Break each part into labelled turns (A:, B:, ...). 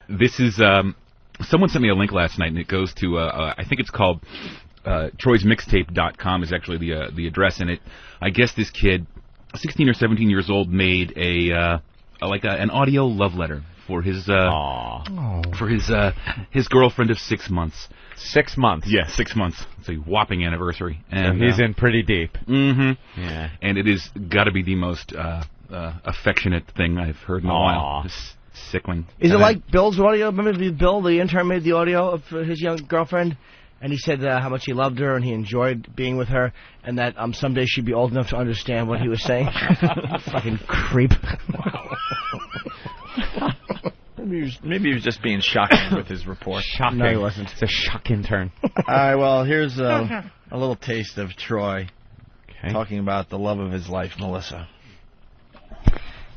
A: This is someone sent me a link last night, and it goes to I think it's called troysmixtape.com is actually the address, and I guess this kid, 16 or 17 years old, made an audio love letter for his his girlfriend of 6 months.
B: 6 months.
A: Yeah, 6 months. It's a whopping anniversary. And
B: so he's in pretty deep.
A: Mm-hmm.
B: Yeah.
A: And it is got to be the most affectionate thing I've heard in a while. It's sickling.
C: Is it like Bill's audio? Remember Bill, the intern, made the audio of his young girlfriend? And he said how much he loved her and he enjoyed being with her, and that someday she'd be old enough to understand what he was saying. Fucking creep.
D: Maybe he was just being shocking with his report.
B: Shocking.
C: No, he wasn't.
B: It's a shock intern.
D: All right, well, here's a little taste of Troy talking about the love of his life, Melissa.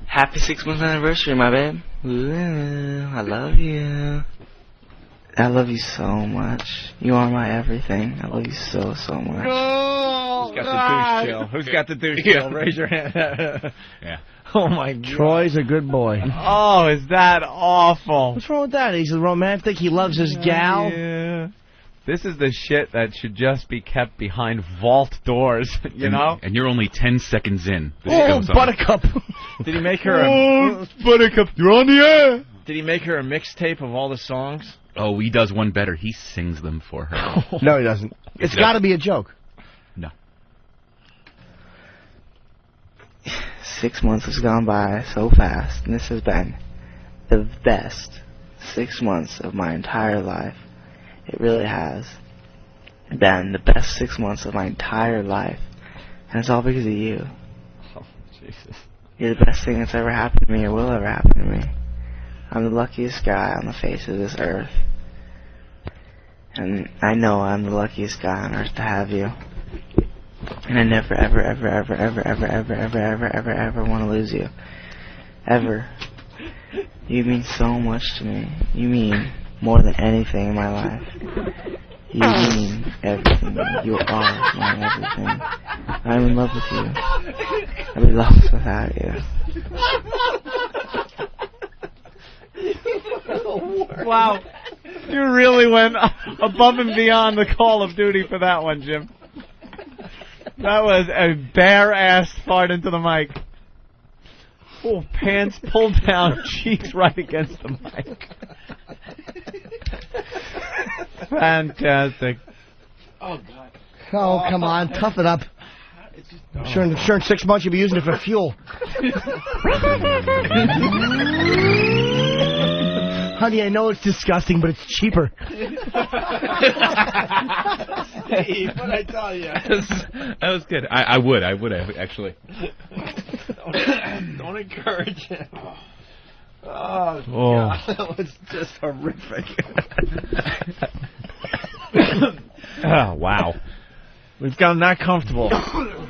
E: Happy 6 months anniversary, my babe. Ooh, I love you. I love you so much. You are my everything. I love you so, so much.
D: Who's got the douche chill? Who's got the douche chill? Raise your hand.
A: Yeah.
D: Oh, my God.
C: Troy's a good boy.
B: Oh, is that awful?
C: What's wrong with that? He's a romantic. He loves his gal.
B: Yeah. This is the shit that should just be kept behind vault doors, you know?
A: And you're only 10 seconds in. This goes on.
C: Buttercup.
D: Did he make her
A: Buttercup, you're on the air.
D: Did he make her a mixtape of all the songs?
A: Oh, he does one better. He sings them for her.
C: No, he doesn't. It's got to be a joke.
A: No.
E: 6 months has gone by so fast, and this has been the best 6 months of my entire life. It really has been the best 6 months of my entire life, and it's all because of you.
D: Oh, Jesus.
E: You're the best thing that's ever happened to me or will ever happen to me. I'm the luckiest guy on the face of this earth. And I know I'm the luckiest guy on earth to have you. And I never, ever, ever, ever, ever, ever, ever, ever, ever, ever, ever want to lose you. Ever. You mean so much to me. You mean more than anything in my life. You mean everything. You are my everything. I'm in love with you. I'd be lost without you.
B: Wow. You really went above and beyond the Call of Duty for that one, Jim. That was a bare-ass fart into the mic. Oh, pants pulled down, cheeks right against the mic. Fantastic.
D: Oh, God.
C: Oh, come on. Tough it up. Sure, in 6 months you'll be using it for fuel. Honey, I know it's disgusting, but it's cheaper.
D: Steve, what'd I tell you?
A: That was good. I would actually.
D: Don't encourage him. Oh, God, that was just horrific.
B: Oh, wow.
D: We've gotten that comfortable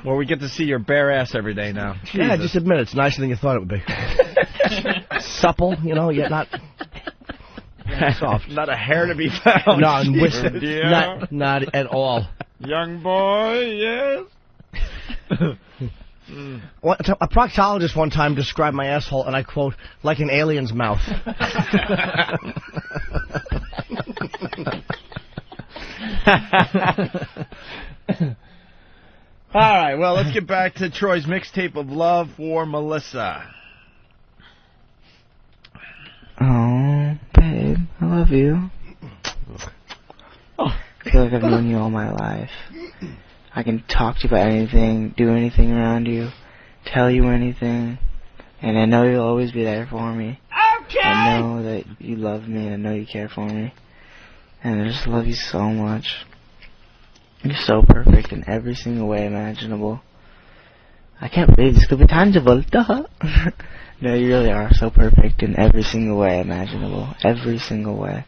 D: where we get to see your bare ass every day now.
C: Yeah,
D: Jesus.
C: just admit it's nicer than you thought it would be. Supple, yet not soft.
D: Not a hair to be found.
C: No, and
D: Yeah.
C: not at all.
D: Young boy, yes.
C: A proctologist one time described my asshole, and I quote, like an alien's mouth.
D: All right, well, let's get back to Troy's mixtape of love for Melissa.
E: Oh, babe, I love you. I feel like I've known you all my life. I can talk to you about anything, do anything around you, tell you anything, and I know you'll always be there for me. Okay! I know that you love me, and I know you care for me. And I just love you so much. You're so perfect in every single way imaginable. I can't believe this could be tangible. Duh. No, you really are so perfect in every single way imaginable. Every single way.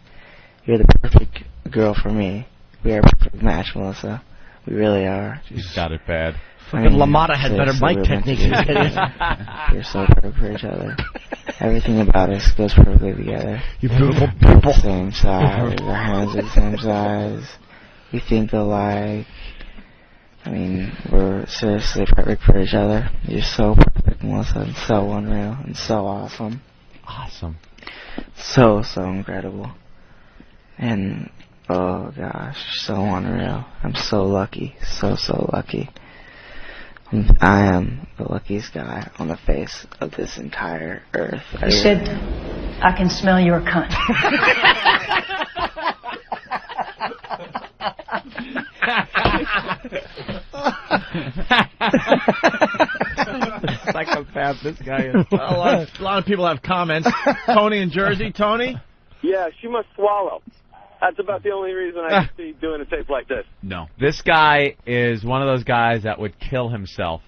E: You're the perfect girl for me. We are a perfect match, Melissa. We really are.
B: She's got it bad.
C: Fucking LaMotta had better mic techniques.
E: We're so perfect for each other. Everything about us goes perfectly together.
C: You beautiful people.
E: Same size. Our hands are the same size. We think alike. I mean, we're seriously perfect for each other. You're so perfect, Melissa, and so unreal, and so awesome.
B: Awesome.
E: So incredible. And, oh gosh, so unreal. I'm so lucky. So lucky. I am the luckiest guy on the face of this entire earth.
F: You said, I can smell your cunt.
B: Psychopath this guy is.
D: A lot of people have comments. Tony in Jersey. Tony?
G: Yeah, she must swallow. That's about the only reason I can see doing a tape like this.
A: No.
B: This guy is one of those guys that would kill himself.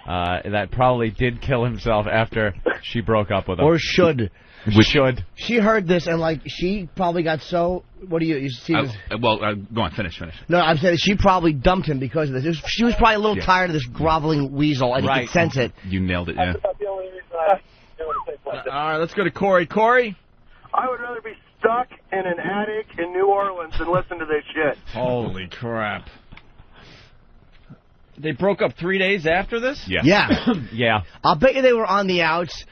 B: That probably did kill himself after she broke up with him.
C: Or should.
B: Should.
C: She heard this and, like, she probably got so... What do you see this?
A: Well, go on, finish.
C: No, I'm saying she probably dumped him because of this. She was probably a little tired of this groveling weasel, and he could sense it.
A: You nailed it, yeah.
G: That's about the only reason I can see doing a tape like this.
D: All right, let's go to Corey. Corey?
G: I would rather be stuck in an attic in New Orleans than listen to this shit.
D: Holy crap. They broke up 3 days after this?
A: Yeah.
C: Yeah.
B: Yeah.
C: I'll bet you they were on the outs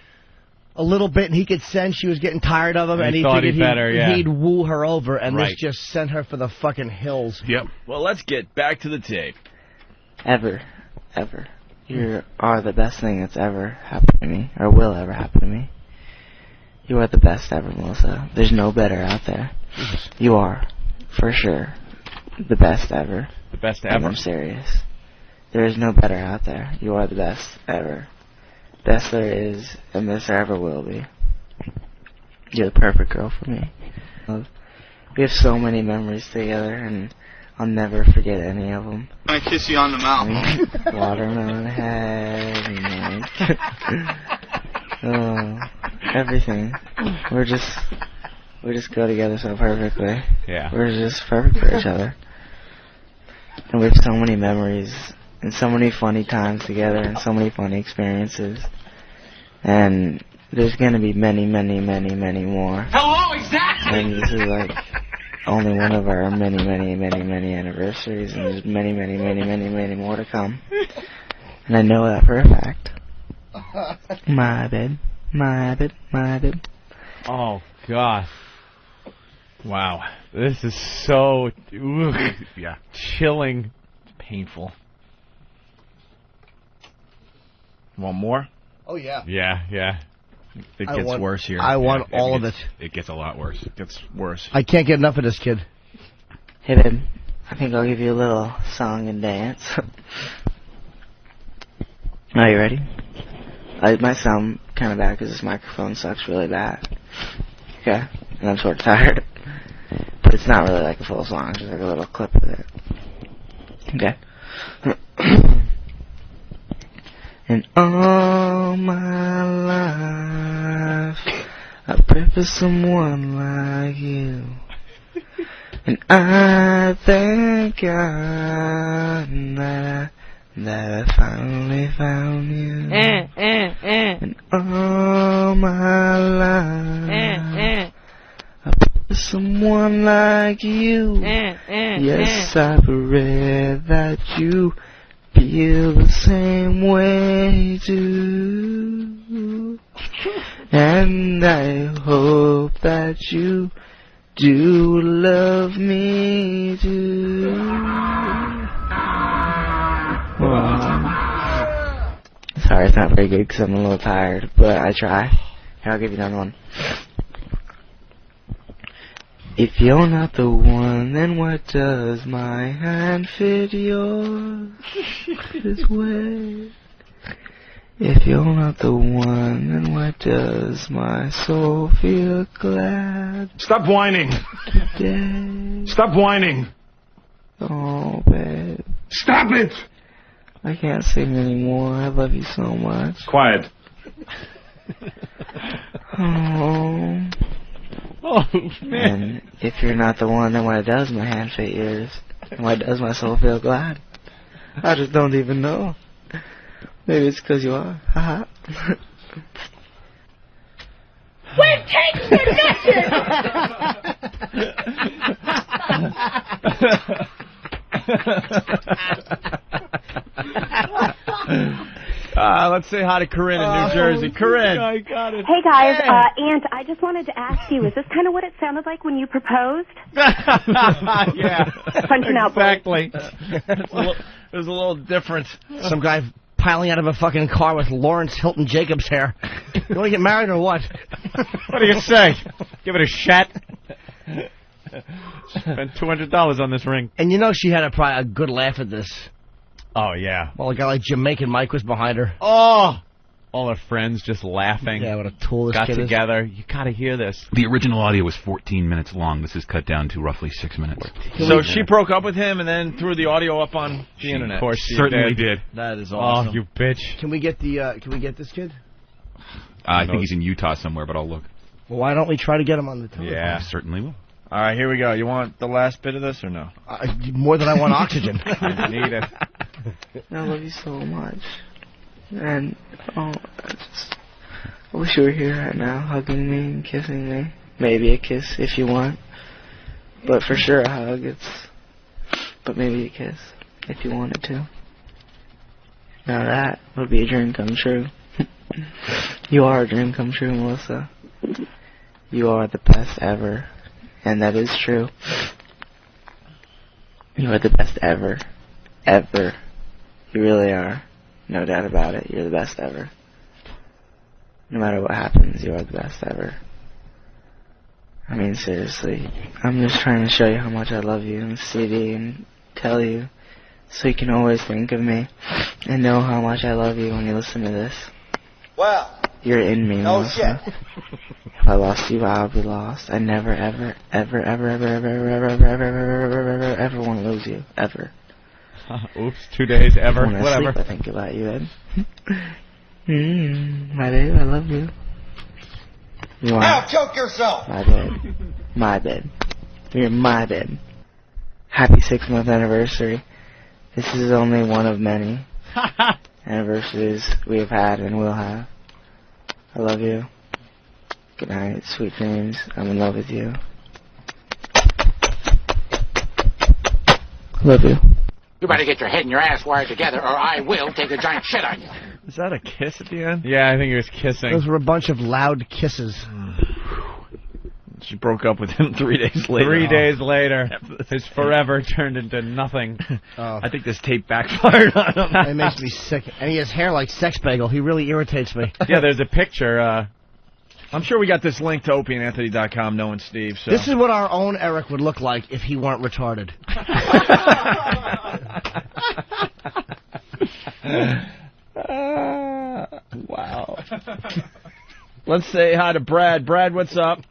C: a little bit, and he could sense she was getting tired of him, and he
B: thought
C: figured he'd woo her over, and
B: Right.
C: this just sent her for the fucking hills.
A: Yep.
D: Well, let's get back to the tape.
E: Ever. You are the best thing that's ever happened to me, or will ever happen to me. You are the best ever, Melissa. There's no better out there. You are, for sure, the best ever.
B: The best
E: And
B: ever.
E: I'm serious. There is no better out there. You are the best ever. Best there is, and best there ever will be. You're the perfect girl for me. We have so many memories together, and I'll never forget any of them.
H: I kiss you on the mouth.
E: Watermelon head, oh, everything. We just go together so perfectly.
B: Yeah.
E: We're just perfect for each other. And we have so many memories, and so many funny times together, and so many funny experiences. And there's gonna be many, many, many, many more.
H: Hello, exactly!
E: And this is like only one of our many, many, many, many anniversaries, and there's many, many, many, many, many more to come. And I know that for a fact. My bed.
B: Oh, gosh.
D: Wow.
B: This is so
A: Yeah.
B: chilling.
D: Painful. Want more?
C: Oh, yeah.
B: Yeah.
D: It gets worse here.
C: I want all of it.
A: It gets a lot worse.
D: It gets worse.
C: I can't get enough of this kid.
E: Hey, babe. I think I'll give you a little song and dance. Are you ready? It might sound kind of bad because this microphone sucks really bad. Okay? And I'm sort of tired. But it's not really like a full song. It's just like a little clip of it. Okay? And all my life I prayed for someone like you. And I thank God that I finally found you. And all my life I prayed for someone like you. Yes, I pray that you feel the same way too. And I hope that you do love me too. Sorry, it's not very good because I'm a little tired, but I try. Here, I'll give you another one. If you're not the one, then what does my hand fit yours this way? If you're not the one, then what does my soul feel glad?
G: Stop whining.
E: Today?
G: Stop whining.
E: Oh, babe.
G: Stop it!
E: I can't sing anymore. I love you so much.
G: Quiet.
E: Oh.
B: Oh, man.
E: And if you're not the one, then why does my hand fit yours? And why does my soul feel glad? I just don't even know. Maybe it's because you are. Haha.
F: We're taking
B: Let's say hi to Corinne in New Jersey. Corinne.
I: Hey guys, Aunt, I just just wanted to ask you, is this kind of what it sounded like when you proposed?
B: Yeah.
I: Punching out boys.
B: Exactly.
D: It was a little different.
C: Some guy piling out of a fucking car with Lawrence Hilton Jacobs hair. You want to get married or what?
B: What do you say? Give it a shot. Spent $200 on this ring.
C: And you know she had probably a good laugh at this.
B: Oh, yeah.
C: Well, a guy like Jamaican Mike was behind her.
B: Oh! All her friends just laughing.
C: Yeah, what a tool this
B: Got
C: kid
B: together. You gotta hear this.
A: The original audio was 14 minutes long. This is cut down to roughly 6 minutes.
D: So she broke up with him and then threw the audio up on the internet.
B: Of course she
A: Certainly did.
D: That is awesome.
B: Oh, you bitch.
C: Can we get the? Can we get this kid?
A: I think he's in Utah somewhere, but I'll look.
C: Well, why don't we try to get him on the telephone?
B: Yeah.
A: Certainly will.
D: All right, here we go. You want the last bit of this or no?
C: More than I want oxygen.
B: I need it.
E: I love you so much. And, I wish you were here right now, hugging me and kissing me. Maybe a kiss if you want. But for sure a hug, but maybe a kiss if you wanted to. Now that would be a dream come true. You are a dream come true, Melissa. You are the best ever. And that is true. You are the best ever. Ever. You really are. No doubt about it. You're the best ever. No matter what happens, you are the best ever. I mean, seriously. I'm just trying to show you how much I love you on CD and tell you so you can always think of me and know how much I love you when you listen to this.
H: Well.
E: You're in me, Melissa.
H: Shit.
E: If I lost you, I'll be lost. I never, ever, ever, ever, ever, ever, ever, ever, ever, ever, ever, ever want to lose you. Ever.
B: Oops, 2 days, ever,
E: When I
B: whatever.
E: sleep, I think about you, Ed. My babe, I love you. You
H: Now
E: are
H: choke yourself.
E: my bed. My bed. You're my bed. Happy 6-month anniversary. This is only one of many anniversaries we have had and will have. I love you. Good night, sweet dreams. I'm in love with you. Love you.
J: You better get your head and your ass wired together, or I will take a giant shit on you.
D: Is that a kiss at the end?
B: Yeah, I think he was kissing.
C: Those were a bunch of loud kisses.
D: She broke up with him 3 days later.
B: 3 days later, his forever turned into nothing.
D: I think this tape backfired on him.
C: It makes me sick. And he has hair like Sex Bagel. He really irritates me.
B: Yeah, there's a picture.
D: I'm sure we got this link to opieandanthony.com, knowing Steve. So.
C: This is what our own Eric would look like if he weren't retarded.
D: Wow. Let's say hi to Brad. Brad, what's up?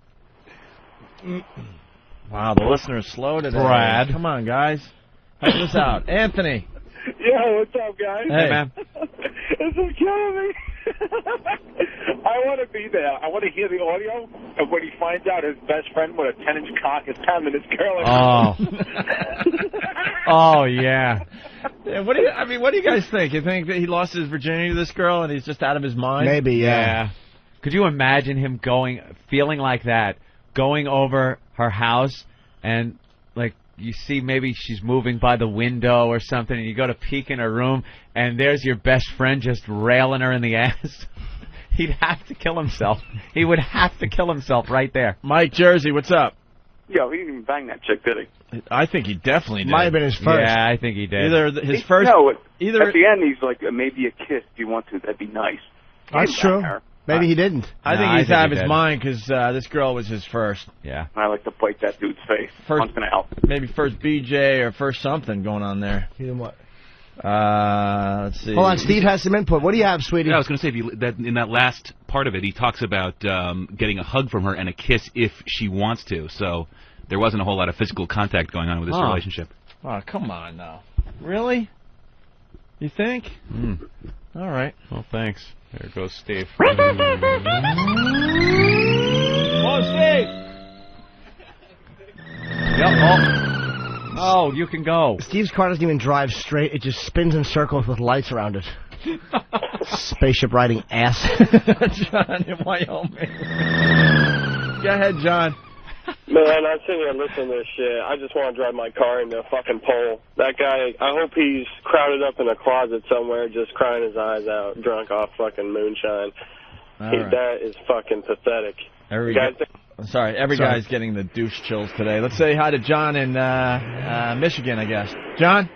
D: Wow, the listener's slow today.
B: Brad.
D: Come on, guys. Help us out. Anthony.
G: Yo, what's up, guys?
D: Hey,
B: man.
G: This is killing me. I want to be there. I want to hear the audio of when he finds out his best friend with a 10-inch cock is pounding his girl.
B: Oh. Oh, yeah.
D: Yeah, what do you guys think? You think that he lost his virginity to this girl and he's just out of his mind?
C: Maybe, yeah.
B: Could you imagine him feeling like that, going over her house and, like, you see maybe she's moving by the window or something, and you go to peek in her room, and there's your best friend just railing her in the ass? He'd have to kill himself. He would have to kill himself right there.
D: Mike Jersey, what's up?
G: Yo, he didn't even bang that chick, did he?
D: I think he definitely did.
C: Might have been his first.
B: Yeah, I think he did.
D: Either his first...
G: No, at
D: either
G: the end he's like, maybe a kiss if you want to. That'd be nice.
C: That's true. Maybe he didn't.
D: I think
B: No,
D: he's
B: I think
D: out of
B: he
D: his
B: did.
D: mind because this girl was his first.
B: Yeah.
G: I like to bite that dude's face.
D: First-
G: I'm gonna help.
D: Maybe first BJ or first something going on there.
C: He didn't what?
D: Let's see.
C: Hold on, Steve has some input. What do you have, sweetie?
A: Yeah, I was going to say, that in that last part of it, he talks about getting a hug from her and a kiss if she wants to. So there wasn't a whole lot of physical contact going on with this relationship.
D: Oh, come on now. Really? You think? All right.
B: Well, thanks. There goes Steve.
D: Oh, Steve!
B: Yep. Oh, you can go.
C: Steve's car doesn't even drive straight. It just spins in circles with lights around it. Spaceship riding ass.
D: John in Wyoming. Go ahead, John.
K: Man, I'm sitting here listening to this shit. I just want to drive my car into a fucking pole. That guy, I hope he's crowded up in a closet somewhere just crying his eyes out, drunk off fucking moonshine.
D: All right.
K: That is fucking pathetic.
D: Every
B: Sorry.
D: guy's getting the douche chills today. Let's say hi to John in Michigan, I guess. John?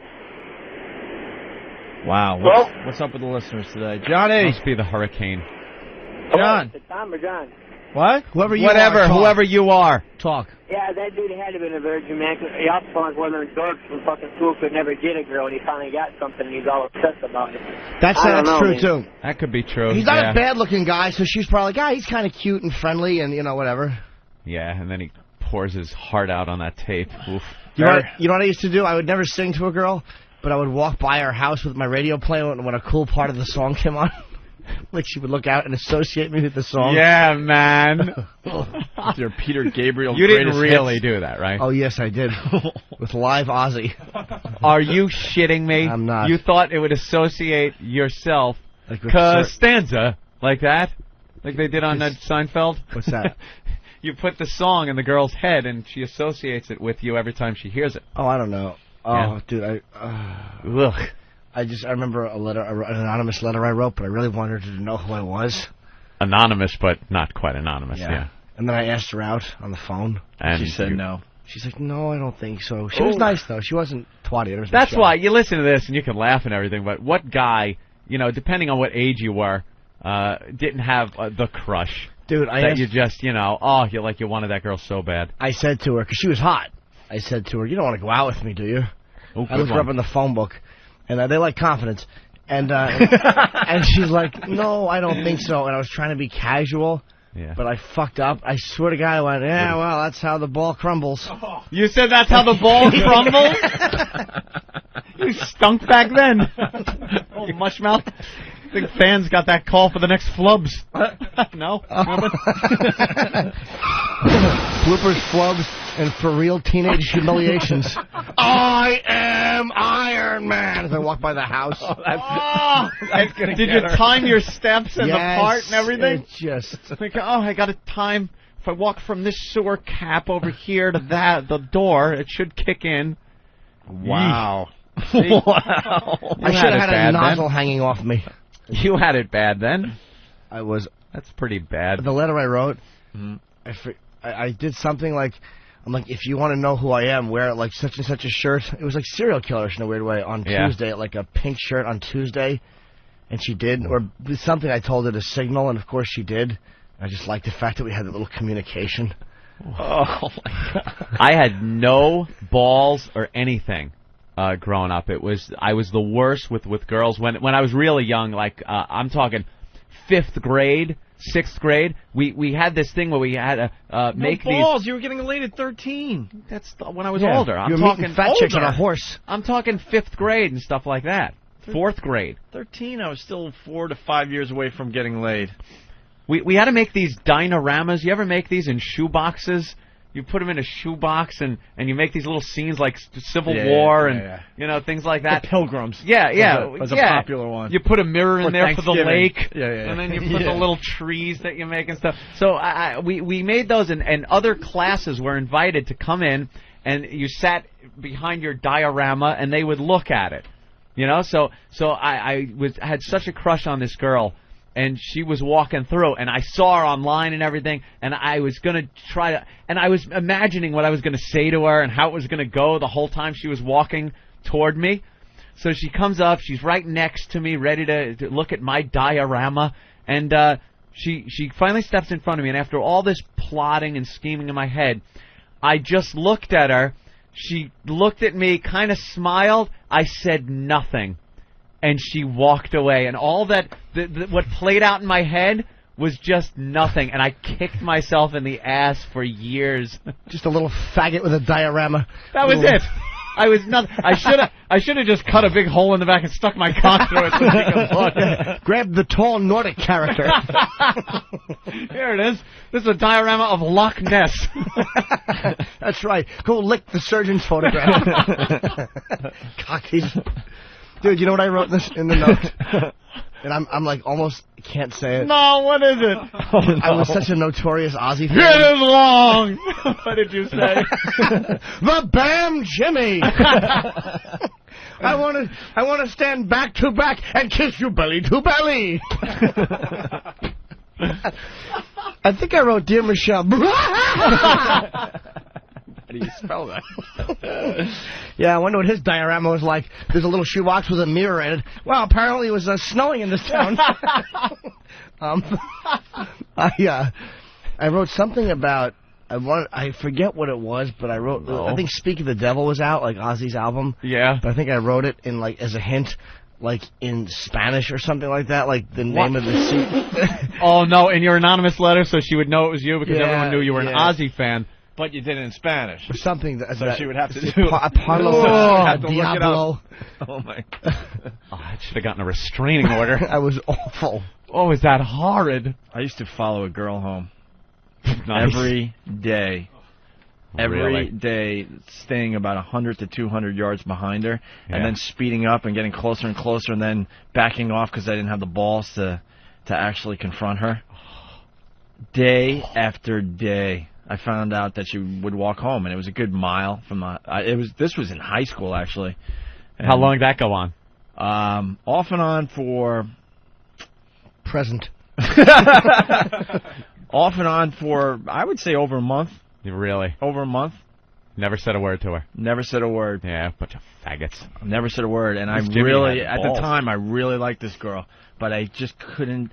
D: Wow. What's up with the listeners today? Johnny!
A: Must be the hurricane.
D: John.
L: It's Tom or John?
D: What?
B: Whoever you are.
C: Talk.
L: Yeah, that dude had to have been a virgin, man. Cause he also sounds like one of those dorks from fucking school could never get a girl, and he finally got something, and he's all obsessed about it.
C: That's true,
L: man.
C: too.
A: That could be true.
C: He's not a bad-looking guy, so she's probably like, he's kind of cute and friendly and, whatever.
A: Yeah, and then he pours his heart out on that tape. Oof.
C: You know what I used to do? I would never sing to a girl, but I would walk by her house with my radio playing when a cool part of the song came on. Like she would look out and associate me with the song.
A: Yeah, man.
D: With your Peter Gabriel.
A: You didn't really do that, right?
C: Oh, yes, I did. With live Ozzy.
A: Are you shitting me?
C: I'm not.
A: You thought it would associate yourself,
C: like
A: Costanza, like that? Like they did on Seinfeld?
C: What's that?
A: You put the song in the girl's head, and she associates it with you every time she hears it.
C: Oh, I don't know. Oh,
A: yeah.
C: Dude,
A: Ugh.
C: I remember an anonymous letter I wrote, but I really wanted her to know who I was.
A: Anonymous, but not quite anonymous, yeah.
C: And then I asked her out on the phone.
A: And
D: she said no.
C: She's like, no, I don't think so. She was nice, though. She wasn't twatty.
A: That's why you listen to this, and you can laugh and everything, but what guy, depending on what age you were, didn't have the crush?
C: Dude,
A: you just, you wanted that girl so bad.
C: I said to her, because she was hot, I said to her, you don't want to go out with me, do you?
A: Oh,
C: I looked her up in the phone book. And they like confidence. And and she's like, no, I don't think so. And I was trying to be casual, but I fucked up. I swear to God, I went, well, that's how the ball crumbles.
B: Oh. You said that's how the ball crumbles? You stunk back then. Oh, mushmouth. I think fans got that call for the next flubs. No?
C: Bloopers, flubs, and for real teenage humiliations. I am Iron Man as I walk by the house.
B: Did you time your steps and the part and everything?
C: It just...
B: Like, I got to time. If I walk from this sewer cap over here to the door, it should kick in.
D: Wow.
C: Wow. I should have had a nozzle hanging off me.
A: You had it bad then.
C: That's
A: pretty bad.
C: The letter I wrote, I did something like, I'm like, if you want to know who I am, wear like such and such a shirt. It was like serial killers in a weird way on Tuesday, like a pink shirt on Tuesday, and she did, or something I told her to signal, and of course she did. I just liked the fact that we had that little communication.
A: Oh my God. I had no balls or anything. Growing up, I was the worst with girls when I was really young. Like I'm talking 5th grade, 6th grade. We had this thing where we had to make
D: balls.
A: these.
D: You were getting laid at 13.
A: That's when I was older.
C: I'm talking fat chicks on a horse.
A: I'm talking 5th grade and stuff like that. 4th grade.
D: 13. I was still 4 to 5 years away from getting laid.
A: We had to make these dinoramas. You ever make these in shoe boxes? You put them in a shoebox and you make these little scenes like Civil War and things like that.
D: The Pilgrims.
A: Yeah.
D: Was a popular one.
A: You put a mirror in there for the lake.
D: Yeah.
A: And then you put the little trees that you make and stuff. So we made those and other classes were invited to come in and you sat behind your diorama and they would look at it. So I had such a crush on this girl. And she was walking through, and I saw her online and everything, and I was going to try to... And I was imagining what I was going to say to her and how it was going to go the whole time she was walking toward me. So she comes up, she's right next to me, ready to look at my diorama, and she finally steps in front of me, and after all this plotting and scheming in my head, I just looked at her. She looked at me, kind of smiled. I said nothing. And she walked away, and all that, what played out in my head was just nothing, and I kicked myself in the ass for years.
C: Just a little faggot with a diorama.
B: That was it. I was nothing. I should have just cut a big hole in the back and stuck my cock through it so she could look.
C: Grab the tall Nordic character.
B: Here it is. This is a diorama of Loch Ness.
C: That's right. Go lick the surgeon's photograph. Cockies. Dude, you know what I wrote in the note? And I'm like almost can't say it.
B: No, what is it?
C: Oh, no. I was such a notorious Ozzy fan.
B: It is long. What did you say?
C: The Bam Jimmy. I want to stand back to back and kiss you belly to belly. I think I wrote, Dear Michelle.
D: How do you spell that?
C: Yeah, I wonder what his diorama was like. There's a little shoebox with a mirror in it. Well, apparently it was snowing in this town. I wrote something about... I forget what it was, but I wrote... I think Speak of the Devil was out, like Ozzy's album.
A: Yeah.
C: But I think I wrote it in as a hint, like in Spanish or something like that, like the name of the seat.
A: Oh, no, in your anonymous letter, so she would know it was you because everyone knew you were an Ozzy fan.
D: But you did it in Spanish.
C: Or something
D: so she would have to do
C: Apollo Diablo.
D: Oh, my.
A: I should have gotten a restraining order.
C: I was awful.
A: Oh, is that horrid?
D: I used to follow a girl home.
A: Nice.
D: Every day. Every
A: Really?
D: day, staying about 100 to 200 yards behind her, and then speeding up and getting closer and closer, and then backing off because I didn't have the balls to actually confront her. Day after day, I found out that she would walk home, and it was a good mile from my... This was in high school, actually. And,
A: how long did that go on?
D: Off and on for...
C: Present.
D: Off and on for, I would say, over a month.
A: Really?
D: Over a month.
A: Never said a word to her.
D: Never said a word.
A: Yeah, bunch of faggots.
D: Never said a word. And
A: Jimmy
D: really,
A: had
D: at
A: balls.
D: the time, I really liked this girl. But I just couldn't,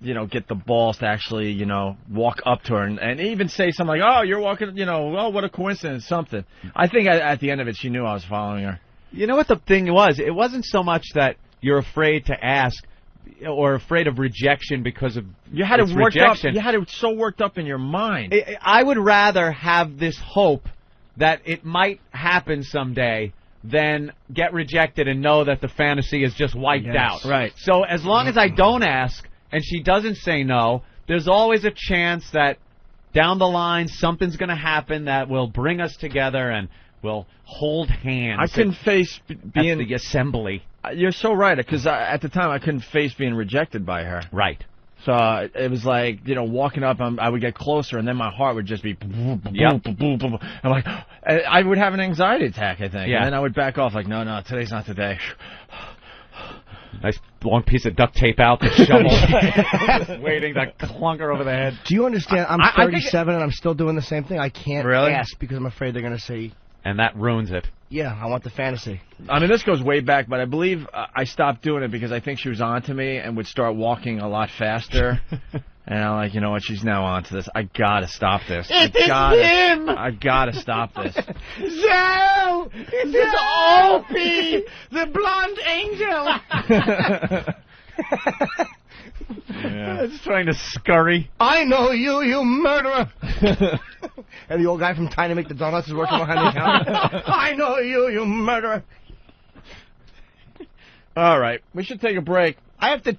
D: get the balls to actually, walk up to her and even say something like, oh, you're walking, well, what a coincidence, something. I think at the end of it, she knew I was following her.
A: You know what the thing was? It wasn't so much that you're afraid to ask or afraid of rejection because of
D: you had it worked
A: rejection.
D: up. You had it so worked up in your mind.
A: I would rather have this hope that it might happen someday than get rejected and know that the fantasy is just wiped out.
D: Right.
A: So as long as I don't ask and she doesn't say no, there's always a chance that down the line something's going to happen that will bring us together and we'll hold hands.
D: I couldn't face being
A: at the assembly.
D: You're so right, because at the time I couldn't face being rejected by her.
A: Right.
D: So it was like, walking up, I would get closer, and then my heart would just be... I'm like, I would have an anxiety attack, I think.
A: Yeah.
D: And then I would back off, like, no, today's not the day.
A: Nice long piece of duct tape out, the shovel. Just waiting to clunk her over the head.
C: Do you understand? I'm 37 and I'm still doing the same thing. I can't ask because I'm afraid they're going to say...
A: And that ruins it.
C: Yeah, I want the fantasy.
D: I mean, this goes way back, but I believe I stopped doing it because I think she was on to me and would start walking a lot faster. And I'm like, you know what, she's now on to this. I gotta stop this.
F: It is him!
D: I gotta stop this.
F: Zoe! It is Opie! The blonde angel!
A: Yeah. Just trying to scurry.
C: I know you, you murderer! And the old guy from Tiny Make the Donuts is working behind the counter. I know you, you murderer!
D: All right, we should take a break.
C: I have to